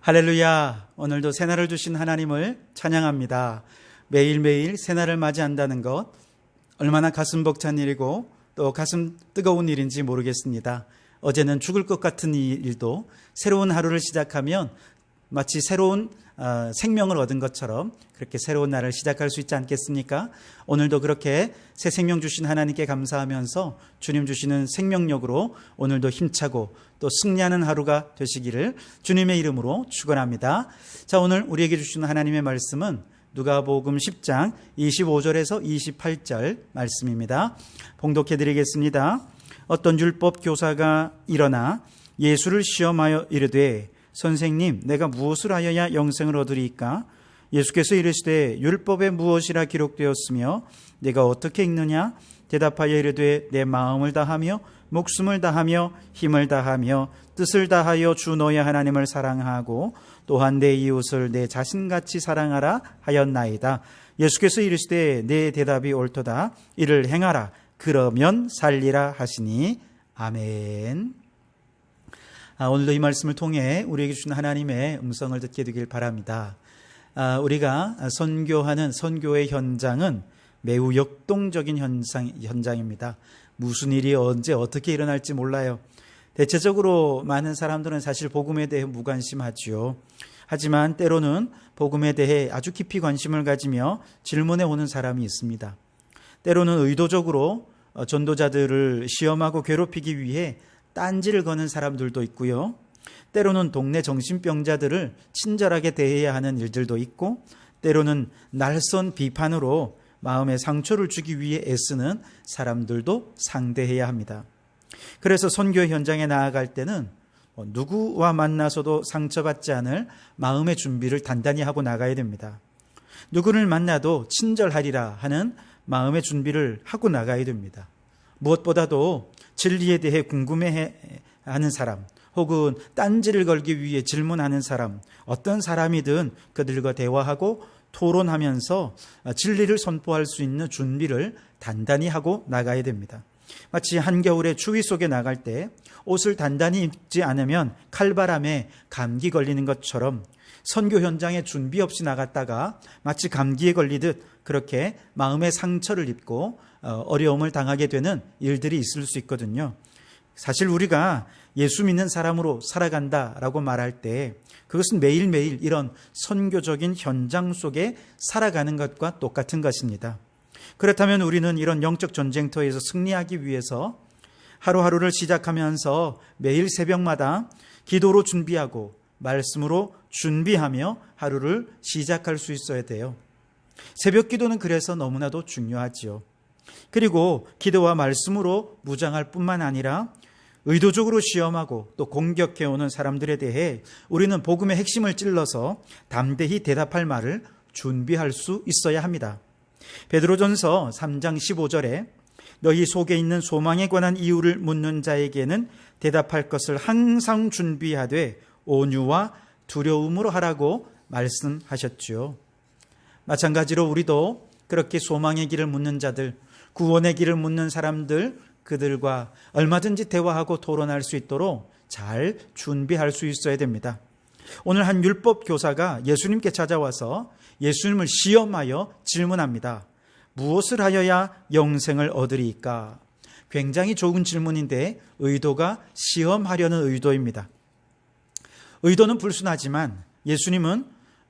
할렐루야. 오늘도 새날을 주신 하나님을 찬양합니다. 매일매일 새날을 맞이한다는 것 얼마나 가슴 벅찬 일이고 또 가슴 뜨거운 일인지 모르겠습니다. 어제는 죽을 것 같은 일도 새로운 하루를 시작하면 마치 새로운 생명을 얻은 것처럼 그렇게 새로운 날을 시작할 수 있지 않겠습니까? 오늘도 그렇게 새 생명 주신 하나님께 감사하면서 주님 주시는 생명력으로 오늘도 힘차고 또 승리하는 하루가 되시기를 주님의 이름으로 축원합니다. 자, 오늘 우리에게 주시는 하나님의 말씀은 누가복음 10장 25절에서 28절 말씀입니다. 봉독해 드리겠습니다. 어떤 율법 교사가 일어나 예수를 시험하여 이르되 선생님, 내가 무엇을 하여야 영생을 얻으리이까? 예수께서 이르시되 율법에 무엇이라 기록되었으며 내가 어떻게 읽느냐? 대답하여 이르되 내 마음을 다하며 목숨을 다하며 힘을 다하며 뜻을 다하여 주 너의 하나님을 사랑하고 또한 내 이웃을 내 자신같이 사랑하라 하였나이다. 예수께서 이르시되 내 대답이 옳도다. 이를 행하라. 그러면 살리라 하시니. 아멘. 오늘도 이 말씀을 통해 우리에게 주신 하나님의 음성을 듣게 되길 바랍니다. 우리가 선교하는 선교의 현장은 매우 역동적인 현장입니다. 무슨 일이 언제 어떻게 일어날지 몰라요. 대체적으로 많은 사람들은 사실 복음에 대해 무관심하지요. 하지만 때로는 복음에 대해 아주 깊이 관심을 가지며 질문해 오는 사람이 있습니다. 때로는 의도적으로 전도자들을 시험하고 괴롭히기 위해 딴지를 거는 사람들도 있고요. 때로는 동네 정신병자들을 친절하게 대해야 하는 일들도 있고, 때로는 날선 비판으로 마음에 상처를 주기 위해 애쓰는 사람들도 상대해야 합니다. 그래서 선교 현장에 나아갈 때는 누구와 만나서도 상처받지 않을 마음의 준비를 단단히 하고 나가야 됩니다. 누구를 만나도 친절하리라 하는 마음의 준비를 하고 나가야 됩니다. 무엇보다도 진리에 대해 궁금해하는 사람, 혹은 딴지를 걸기 위해 질문하는 사람, 어떤 사람이든 그들과 대화하고 토론하면서 진리를 선포할 수 있는 준비를 단단히 하고 나가야 됩니다. 마치 한겨울에 추위 속에 나갈 때 옷을 단단히 입지 않으면 칼바람에 감기 걸리는 것처럼 선교 현장에 준비 없이 나갔다가 마치 감기에 걸리듯 그렇게 마음의 상처를 입고 어려움을 당하게 되는 일들이 있을 수 있거든요. 사실 우리가 예수 믿는 사람으로 살아간다라고 말할 때 그것은 매일매일 이런 선교적인 현장 속에 살아가는 것과 똑같은 것입니다. 그렇다면 우리는 이런 영적 전쟁터에서 승리하기 위해서 하루하루를 시작하면서 매일 새벽마다 기도로 준비하고 말씀으로 준비하며 하루를 시작할 수 있어야 돼요. 새벽 기도는 그래서 너무나도 중요하지요. 그리고 기도와 말씀으로 무장할 뿐만 아니라 의도적으로 시험하고 또 공격해오는 사람들에 대해 우리는 복음의 핵심을 찔러서 담대히 대답할 말을 준비할 수 있어야 합니다. 베드로전서 3장 15절에 너희 속에 있는 소망에 관한 이유를 묻는 자에게는 대답할 것을 항상 준비하되 온유와 두려움으로 하라고 말씀하셨죠. 마찬가지로 우리도 그렇게 소망의 길을 묻는 자들, 구원의 길을 묻는 사람들, 그들과 얼마든지 대화하고 토론할 수 있도록 잘 준비할 수 있어야 됩니다. 오늘 한 율법 교사가 예수님께 찾아와서 예수님을 시험하여 질문합니다. 무엇을 하여야 영생을 얻으리이까? 굉장히 좋은 질문인데 의도가 시험하려는 의도입니다. 의도는 불순하지만 예수님은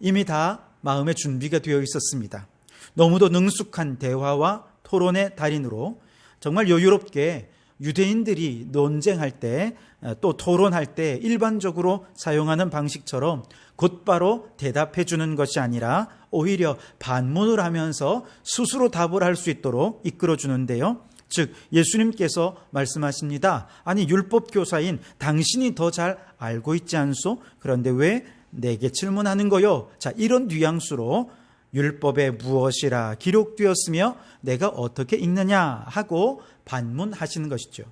이미 다 마음의 준비가 되어 있었습니다. 너무도 능숙한 대화와 토론의 달인으로 정말 여유롭게 유대인들이 논쟁할 때 또 토론할 때 일반적으로 사용하는 방식처럼 곧바로 대답해 주는 것이 아니라 오히려 반문을 하면서 스스로 답을 할 수 있도록 이끌어 주는데요. 즉 예수님께서 말씀하십니다. 아니 율법 교사인 당신이 더 잘 알고 있지 않소? 그런데 왜 내게 질문하는 거요? 자, 이런 뉘앙스로 율법에 무엇이라 기록되었으며 내가 어떻게 읽느냐 하고 반문하시는 것이죠.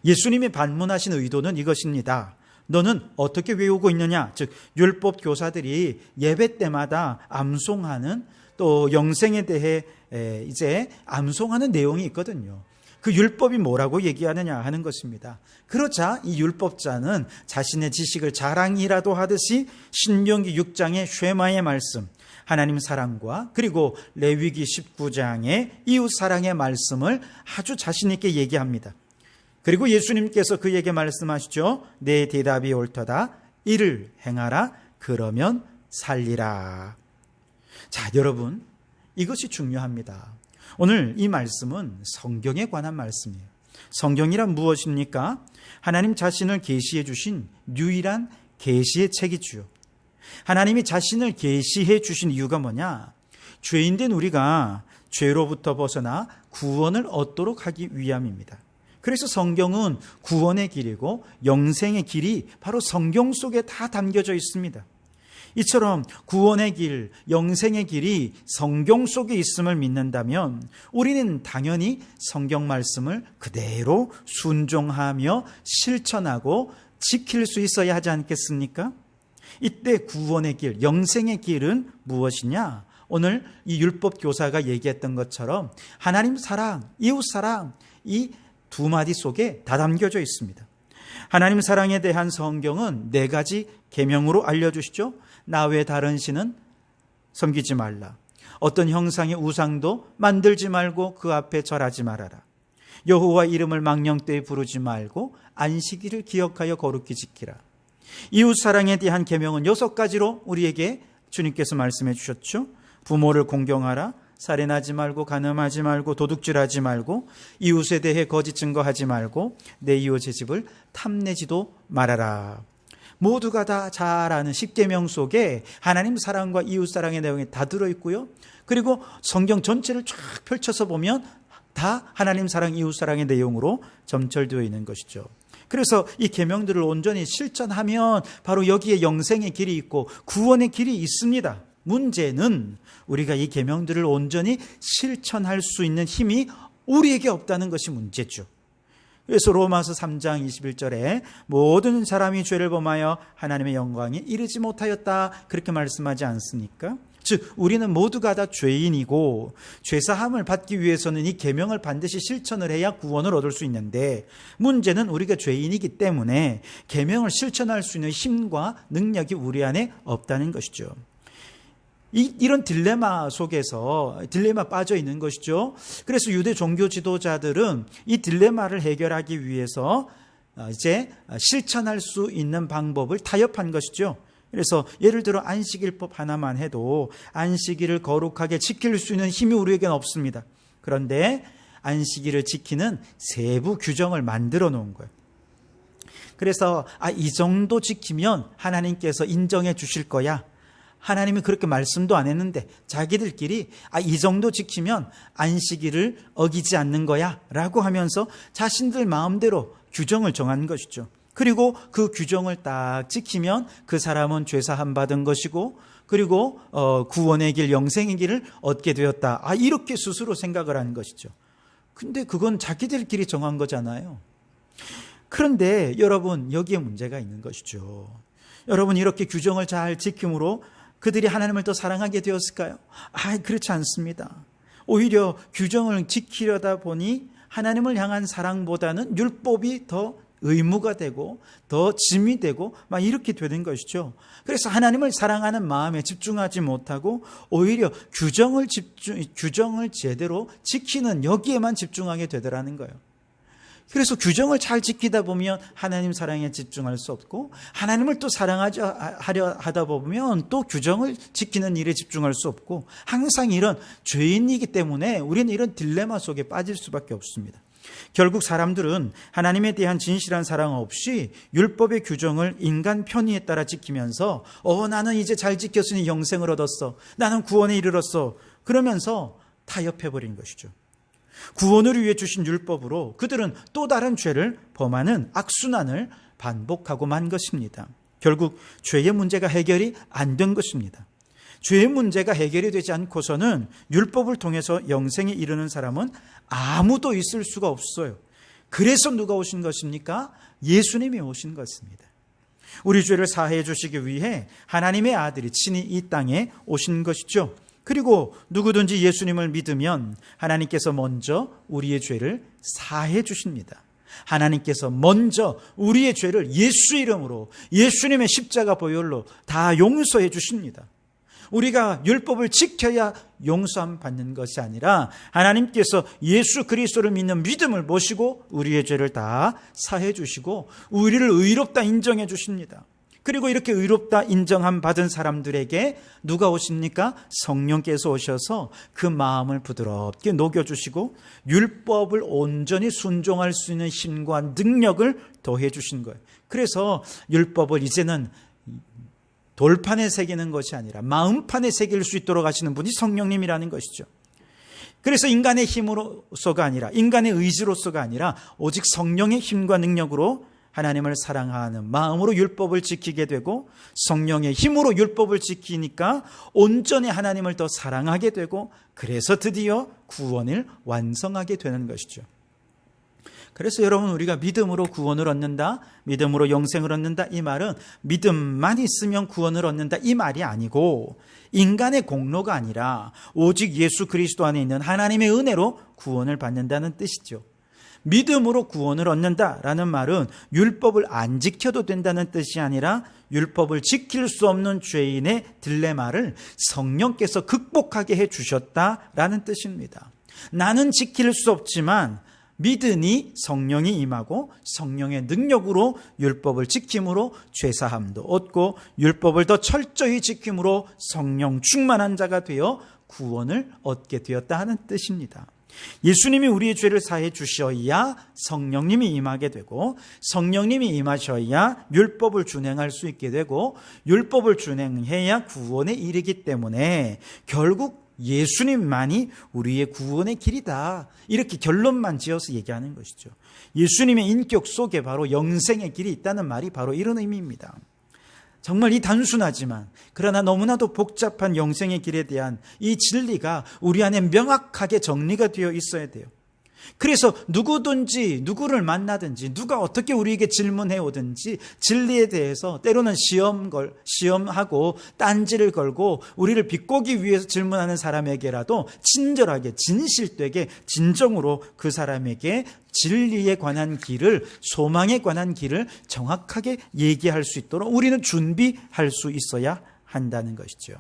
예수님이 반문하신 의도는 이것입니다. 너는 어떻게 외우고 있느냐? 즉 율법 교사들이 예배 때마다 암송하는 또 영생에 대해 이제 암송하는 내용이 있거든요. 그 율법이 뭐라고 얘기하느냐 하는 것입니다. 그러자 이 율법자는 자신의 지식을 자랑이라도 하듯이 신명기 6장의 쉐마의 말씀, 하나님 사랑과 그리고 레위기 19장의 이웃 사랑의 말씀을 아주 자신 있게 얘기합니다. 그리고 예수님께서 그에게 말씀하시죠. 내 대답이 옳도다. 이를 행하라. 그러면 살리라. 자, 여러분, 이것이 중요합니다. 오늘 이 말씀은 성경에 관한 말씀이에요. 성경이란 무엇입니까? 하나님 자신을 계시해 주신 유일한 계시의 책이지요. 하나님이 자신을 계시해 주신 이유가 뭐냐? 죄인된 우리가 죄로부터 벗어나 구원을 얻도록 하기 위함입니다. 그래서 성경은 구원의 길이고 영생의 길이 바로 성경 속에 다 담겨져 있습니다. 이처럼 구원의 길, 영생의 길이 성경 속에 있음을 믿는다면 우리는 당연히 성경 말씀을 그대로 순종하며 실천하고 지킬 수 있어야 하지 않겠습니까? 이때 구원의 길, 영생의 길은 무엇이냐? 오늘 이 율법 교사가 얘기했던 것처럼 하나님 사랑, 이웃 사랑, 이 두 마디 속에 다 담겨져 있습니다. 하나님 사랑에 대한 성경은 4가지 계명으로 알려주시죠. 나 외 다른 신은 섬기지 말라. 어떤 형상의 우상도 만들지 말고 그 앞에 절하지 말아라. 여호와 이름을 망령되이 부르지 말고 안식일을 기억하여 거룩히 지키라. 이웃 사랑에 대한 계명은 6가지로 우리에게 주님께서 말씀해 주셨죠. 부모를 공경하라. 살인하지 말고 간음하지 말고 도둑질하지 말고 이웃에 대해 거짓 증거하지 말고 내 이웃의 집을 탐내지도 말아라. 모두가 다 잘 아는 10계명 속에 하나님 사랑과 이웃 사랑의 내용이 다 들어있고요. 그리고 성경 전체를 쫙 펼쳐서 보면 다 하나님 사랑, 이웃 사랑의 내용으로 점철되어 있는 것이죠. 그래서 이 계명들을 온전히 실천하면 바로 여기에 영생의 길이 있고 구원의 길이 있습니다. 문제는 우리가 이 계명들을 온전히 실천할 수 있는 힘이 우리에게 없다는 것이 문제죠. 그래서 로마서 3장 21절에 모든 사람이 죄를 범하여 하나님의 영광에 이르지 못하였다 그렇게 말씀하지 않습니까? 즉 우리는 모두가 다 죄인이고 죄사함을 받기 위해서는 이 계명을 반드시 실천을 해야 구원을 얻을 수 있는데 문제는 우리가 죄인이기 때문에 계명을 실천할 수 있는 힘과 능력이 우리 안에 없다는 것이죠. 이런 딜레마 속에서 딜레마 빠져 있는 것이죠. 그래서 유대 종교 지도자들은 이 딜레마를 해결하기 위해서 이제 실천할 수 있는 방법을 타협한 것이죠. 그래서 예를 들어 안식일법 하나만 해도 안식일을 거룩하게 지킬 수 있는 힘이 우리에게는 없습니다. 그런데 안식일을 지키는 세부 규정을 만들어 놓은 거예요. 그래서 이 정도 지키면 하나님께서 인정해 주실 거야. 하나님이 그렇게 말씀도 안 했는데 자기들끼리 이 정도 지키면 안식일을 어기지 않는 거야 라고 하면서 자신들 마음대로 규정을 정한 것이죠. 그리고 그 규정을 딱 지키면 그 사람은 죄사함 받은 것이고 그리고 구원의 길, 영생의 길을 얻게 되었다. 이렇게 스스로 생각을 한 것이죠. 근데 그건 자기들끼리 정한 거잖아요. 그런데 여러분 여기에 문제가 있는 것이죠. 여러분 이렇게 규정을 잘 지킴으로 그들이 하나님을 더 사랑하게 되었을까요? 그렇지 않습니다. 오히려 규정을 지키려다 보니 하나님을 향한 사랑보다는 율법이 더 의무가 되고 더 짐이 되고 막 이렇게 되는 것이죠. 그래서 하나님을 사랑하는 마음에 집중하지 못하고 오히려 규정을 제대로 지키는 여기에만 집중하게 되더라는 거예요. 그래서 규정을 잘 지키다 보면 하나님 사랑에 집중할 수 없고 하나님을 또 사랑하려 하다 보면 또 규정을 지키는 일에 집중할 수 없고 항상 이런 죄인이기 때문에 우리는 이런 딜레마 속에 빠질 수밖에 없습니다. 결국 사람들은 하나님에 대한 진실한 사랑 없이 율법의 규정을 인간 편의에 따라 지키면서 나는 이제 잘 지켰으니 영생을 얻었어. 나는 구원에 이르렀어. 그러면서 타협해버린 것이죠. 구원을 위해 주신 율법으로 그들은 또 다른 죄를 범하는 악순환을 반복하고만 것입니다. 결국 죄의 문제가 해결이 안 된 것입니다. 죄의 문제가 해결이 되지 않고서는 율법을 통해서 영생에 이르는 사람은 아무도 있을 수가 없어요. 그래서 누가 오신 것입니까? 예수님이 오신 것입니다. 우리 죄를 사해 주시기 위해 하나님의 아들이 친히 이 땅에 오신 것이죠. 그리고 누구든지 예수님을 믿으면 하나님께서 먼저 우리의 죄를 사해 주십니다. 하나님께서 먼저 우리의 죄를 예수 이름으로, 예수님의 십자가 보혈로 다 용서해 주십니다. 우리가 율법을 지켜야 용서함 받는 것이 아니라 하나님께서 예수 그리스도를 믿는 믿음을 모시고 우리의 죄를 다 사해 주시고 우리를 의롭다 인정해 주십니다. 그리고 이렇게 의롭다 인정함 받은 사람들에게 누가 오십니까? 성령께서 오셔서 그 마음을 부드럽게 녹여주시고 율법을 온전히 순종할 수 있는 힘과 능력을 더해 주신 거예요. 그래서 율법을 이제는 돌판에 새기는 것이 아니라 마음판에 새길 수 있도록 하시는 분이 성령님이라는 것이죠. 그래서 인간의 힘으로서가 아니라, 인간의 의지로서가 아니라 오직 성령의 힘과 능력으로 하나님을 사랑하는 마음으로 율법을 지키게 되고, 성령의 힘으로 율법을 지키니까 온전히 하나님을 더 사랑하게 되고, 그래서 드디어 구원을 완성하게 되는 것이죠. 그래서 여러분, 우리가 믿음으로 구원을 얻는다, 믿음으로 영생을 얻는다, 이 말은 믿음만 있으면 구원을 얻는다 이 말이 아니고, 인간의 공로가 아니라 오직 예수 그리스도 안에 있는 하나님의 은혜로 구원을 받는다는 뜻이죠. 믿음으로 구원을 얻는다라는 말은 율법을 안 지켜도 된다는 뜻이 아니라 율법을 지킬 수 없는 죄인의 딜레마를 성령께서 극복하게 해주셨다라는 뜻입니다. 나는 지킬 수 없지만 믿으니 성령이 임하고 성령의 능력으로 율법을 지킴으로 죄사함도 얻고 율법을 더 철저히 지킴으로 성령 충만한 자가 되어 구원을 얻게 되었다 하는 뜻입니다. 예수님이 우리의 죄를 사해 주셔야 성령님이 임하게 되고, 성령님이 임하셔야 율법을 준행할 수 있게 되고, 율법을 준행해야 구원에 이르기 때문에 결국 예수님만이 우리의 구원의 길이다, 이렇게 결론만 지어서 얘기하는 것이죠. 예수님의 인격 속에 바로 영생의 길이 있다는 말이 바로 이런 의미입니다. 정말 이 단순하지만 그러나 너무나도 복잡한 영생의 길에 대한 이 진리가 우리 안에 명확하게 정리가 되어 있어야 돼요. 그래서 누구든지 누구를 만나든지 누가 어떻게 우리에게 질문해 오든지 진리에 대해서 때로는 시험하고 딴지를 걸고 우리를 비꼬기 위해서 질문하는 사람에게라도 친절하게 진실되게 진정으로 그 사람에게 진리에 관한 길을, 소망에 관한 길을 정확하게 얘기할 수 있도록 우리는 준비할 수 있어야 한다는 것이죠.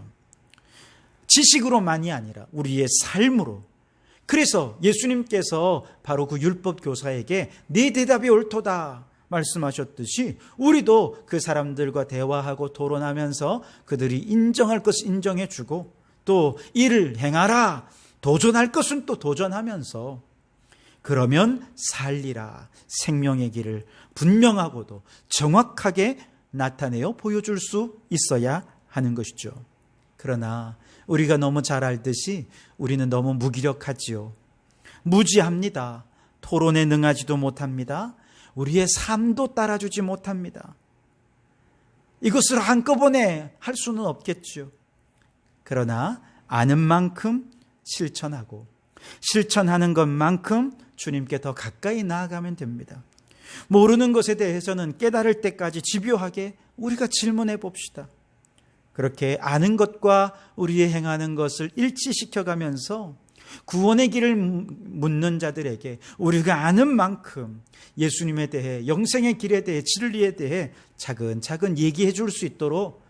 지식으로만이 아니라 우리의 삶으로. 그래서 예수님께서 바로 그 율법 교사에게 네 대답이 옳도다 말씀하셨듯이 우리도 그 사람들과 대화하고 토론하면서 그들이 인정할 것을 인정해주고 또 이를 행하라, 도전할 것은 또 도전하면서, 그러면 살리라, 생명의 길을 분명하고도 정확하게 나타내어 보여줄 수 있어야 하는 것이죠. 그러나 우리가 너무 잘 알듯이 우리는 너무 무기력하지요. 무지합니다. 토론에 능하지도 못합니다. 우리의 삶도 따라주지 못합니다. 이것을 한꺼번에 할 수는 없겠죠. 그러나 아는 만큼 실천하고 실천하는 것만큼 주님께 더 가까이 나아가면 됩니다. 모르는 것에 대해서는 깨달을 때까지 집요하게 우리가 질문해 봅시다. 그렇게 아는 것과 우리의 행하는 것을 일치시켜가면서 구원의 길을 묻는 자들에게 우리가 아는 만큼 예수님에 대해, 영생의 길에 대해, 진리에 대해 차근차근 얘기해 줄 수 있도록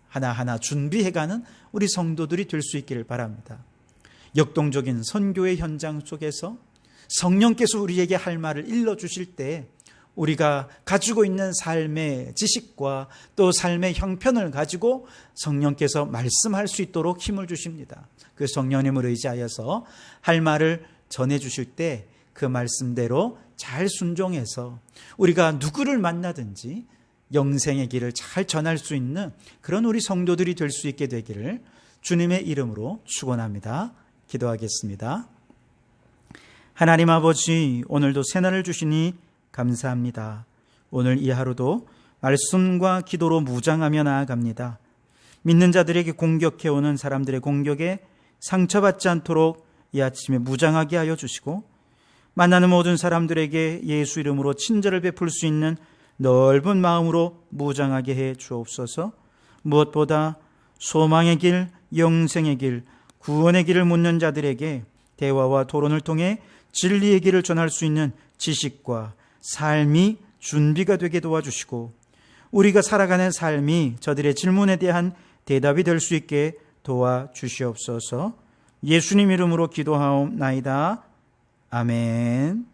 하나하나 준비해가는 우리 성도들이 될 수 있기를 바랍니다. 역동적인 선교의 현장 속에서 성령께서 우리에게 할 말을 일러주실 때 우리가 가지고 있는 삶의 지식과 또 삶의 형편을 가지고 성령께서 말씀할 수 있도록 힘을 주십니다. 그 성령님을 의지하여서 할 말을 전해주실 때 그 말씀대로 잘 순종해서 우리가 누구를 만나든지 영생의 길을 잘 전할 수 있는 그런 우리 성도들이 될 수 있게 되기를 주님의 이름으로 축원합니다. 기도하겠습니다. 하나님 아버지, 오늘도 새날을 주시니 감사합니다. 오늘 이 하루도 말씀과 기도로 무장하며 나아갑니다. 믿는 자들에게 공격해오는 사람들의 공격에 상처받지 않도록 이 아침에 무장하게 하여 주시고, 만나는 모든 사람들에게 예수 이름으로 친절을 베풀 수 있는 넓은 마음으로 무장하게 해 주옵소서. 무엇보다 소망의 길, 영생의 길, 구원의 길을 묻는 자들에게 대화와 토론을 통해 진리의 길을 전할 수 있는 지식과 삶이 준비가 되게 도와주시고 우리가 살아가는 삶이 저들의 질문에 대한 대답이 될 수 있게 도와주시옵소서. 예수님 이름으로 기도하옵나이다. 아멘.